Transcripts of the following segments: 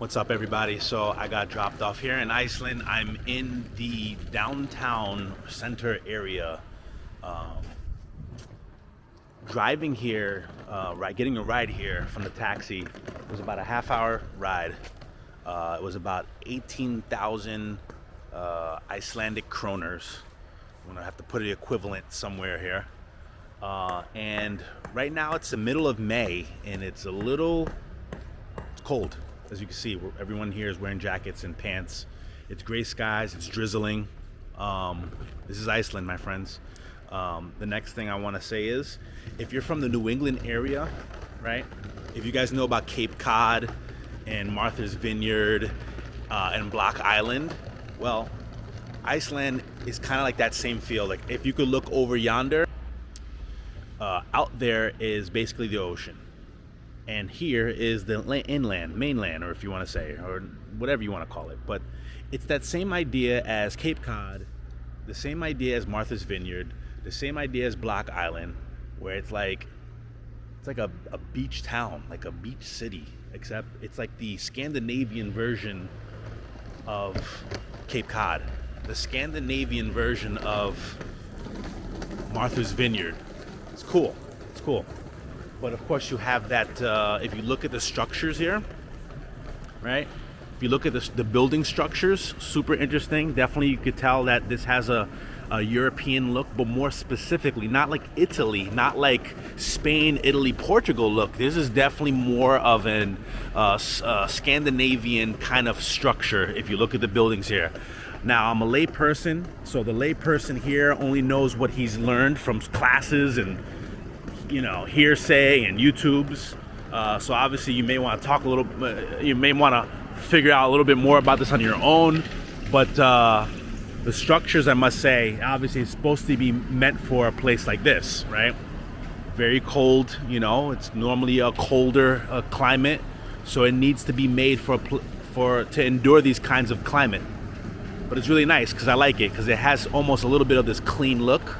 What's up, everybody? So I got dropped off here in Iceland. I'm in the downtown center area. Um, Driving here, getting a ride here from the taxi was about a half-hour ride. It was about 18,000 Icelandic kroners. I'm gonna have to put the equivalent somewhere here. And right now it's the middle of May, and it's cold. As you can see, everyone here is wearing jackets and pants. It's gray skies, it's drizzling. This is Iceland, my friends. The next thing I want to say is, if you're from the New England area, right? If you guys know about Cape Cod and Martha's Vineyard and Block Island, well, Iceland is kind of like that same feel. Like if you could look over yonder, out there is basically the ocean. And here is the mainland, or if you want to say, or whatever you want to call it. But it's that same idea as Cape Cod, the same idea as Martha's Vineyard, the same idea as Block Island, where it's like a beach town, like a beach city, except it's like the Scandinavian version of Cape Cod, the Scandinavian version of Martha's Vineyard. It's cool. It's cool. But of course you have that, if you look at the structures here, right? If you look at the building structures, super interesting. Definitely you could tell that this has a European look, but more specifically, not like Italy, not like Spain, Italy, Portugal look. This is definitely more of an Scandinavian kind of structure if you look at the buildings here. Now, I'm a lay person, so the lay person here only knows what he's learned from classes and hearsay and YouTubes. So obviously you may want to talk a little, you may want to figure out a little bit more about this on your own. But the structures, I must say, obviously it's supposed to be meant for a place like this, right? Very cold, it's normally a colder climate. So it needs to be made to endure these kinds of climate. But it's really nice because I like it because it has almost a little bit of this clean look,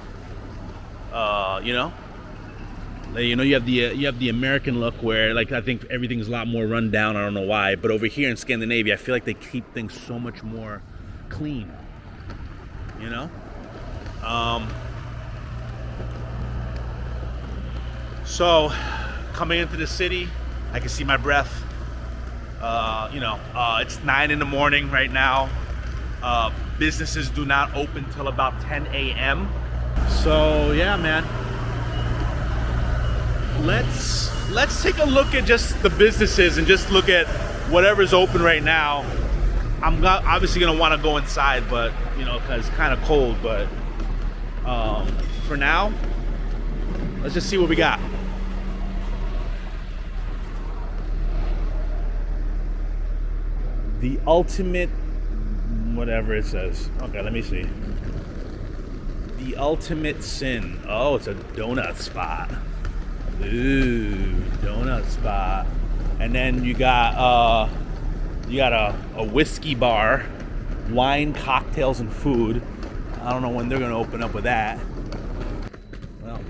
you have the American look where I think everything's a lot more run down. I don't know why, but over here in Scandinavia, I feel like they keep things so much more clean. So coming into the city, I can see my breath. It's 9 in the morning right now. Businesses do not open till about 10 a.m. So yeah, man. Let's take a look at just the businesses and just look at whatever's open right now. I'm obviously gonna want to go inside, but because it's kind of cold. But for now, let's just see what we got. The ultimate, whatever it says. Okay, let me see. The ultimate sin. Oh, it's a donut spot. Ooh, donut spot. And then you got a whiskey bar, wine, cocktails, and food. I don't know when they're gonna open up with that. Well,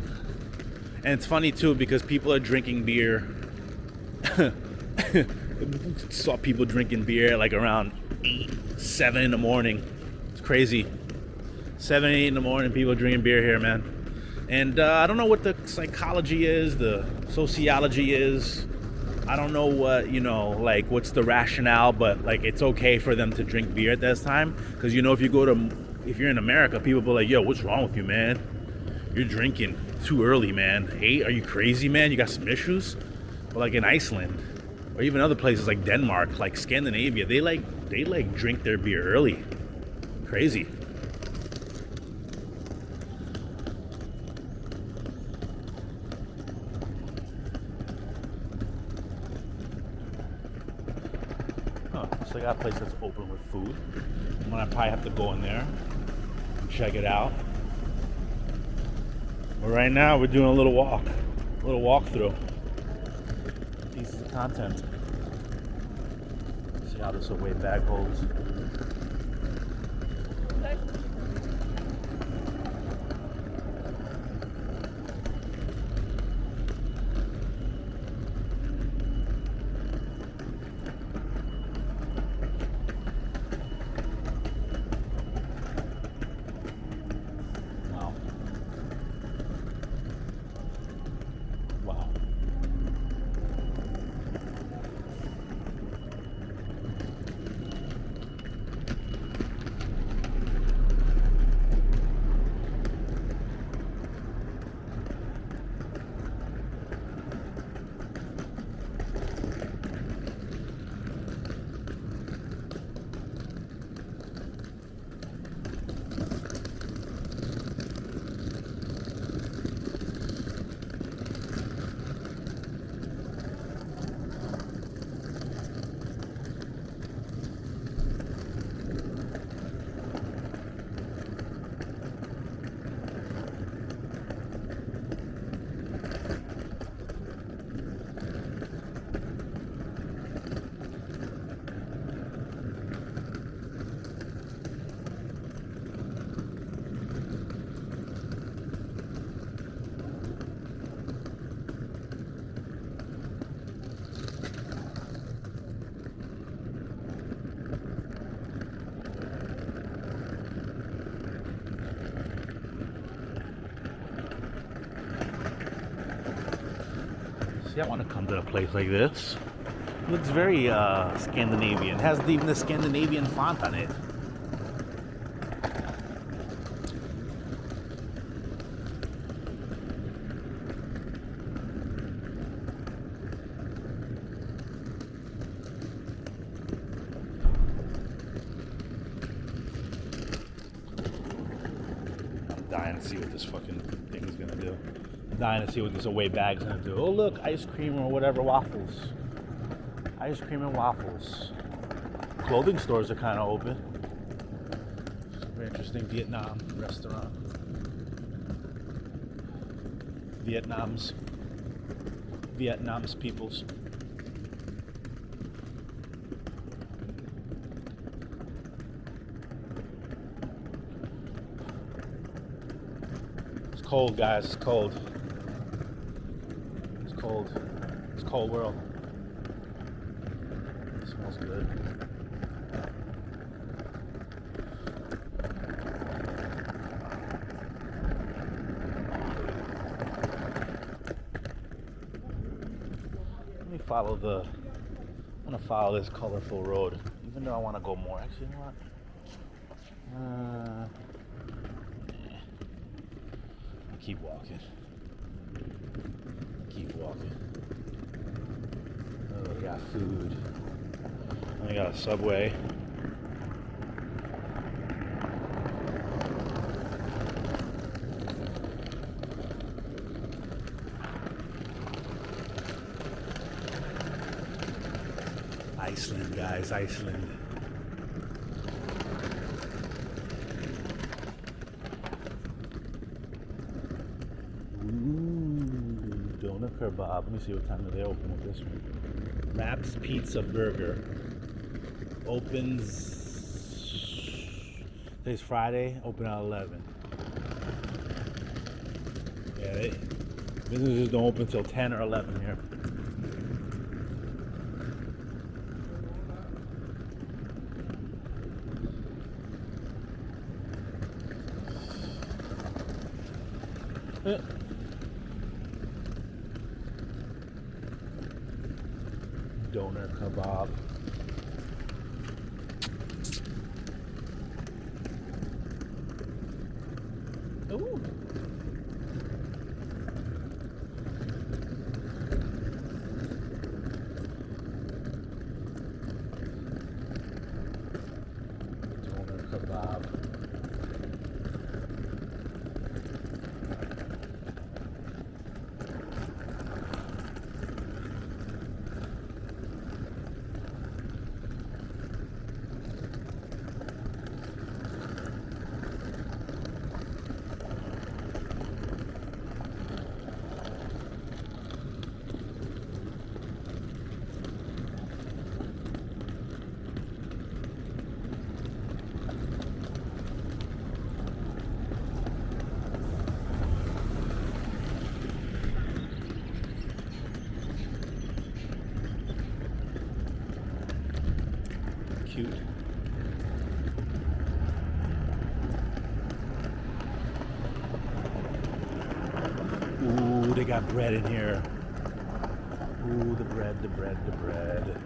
and it's funny too because people are drinking beer. Saw people drinking beer like around 8, 7 in the morning. It's crazy. 7, 8 in the morning, people drinking beer here, man. And I don't know what the psychology is, the sociology is. I don't know what, what's the rationale, but it's okay for them to drink beer at this time. Because, if you're in America, people be like, yo, what's wrong with you, man? You're drinking too early, man. 8, are you crazy, man? You got some issues? But in Iceland, or even other places like Denmark, like Scandinavia, they drink their beer early. Crazy. So I got a place that's open with food. I'm gonna probably have to go in there and check it out. But right now we're doing a little walkthrough. Pieces of content. See how this away bag holds. See, I want to come to a place like this. It looks very Scandinavian. It has even the Scandinavian font on it. Dying to see what this fucking thing is gonna do. Dying to see what this away bag's gonna do. Oh look, ice cream or whatever, waffles. Ice cream and waffles. Clothing stores are kind of open. Very interesting Vietnam restaurant. Vietnam's peoples. It's cold, guys. It's cold. It's cold. It's a cold world. It smells good. Let me follow the. I'm gonna follow this colorful road, even though I want to go more. Actually, you know what? Keep walking. Keep walking. Oh, we got food. We got a Subway. Iceland, guys, Iceland. Doner kebab. Let me see what time they open with this one. Maps Pizza Burger. Opens. Today's Friday. Open at 11. Yeah, businesses don't open until 10 or 11 here. Doner kebab. Ooh. Doner kebab. Cute. Ooh, they got bread in here. Ooh, the bread, the bread, the bread.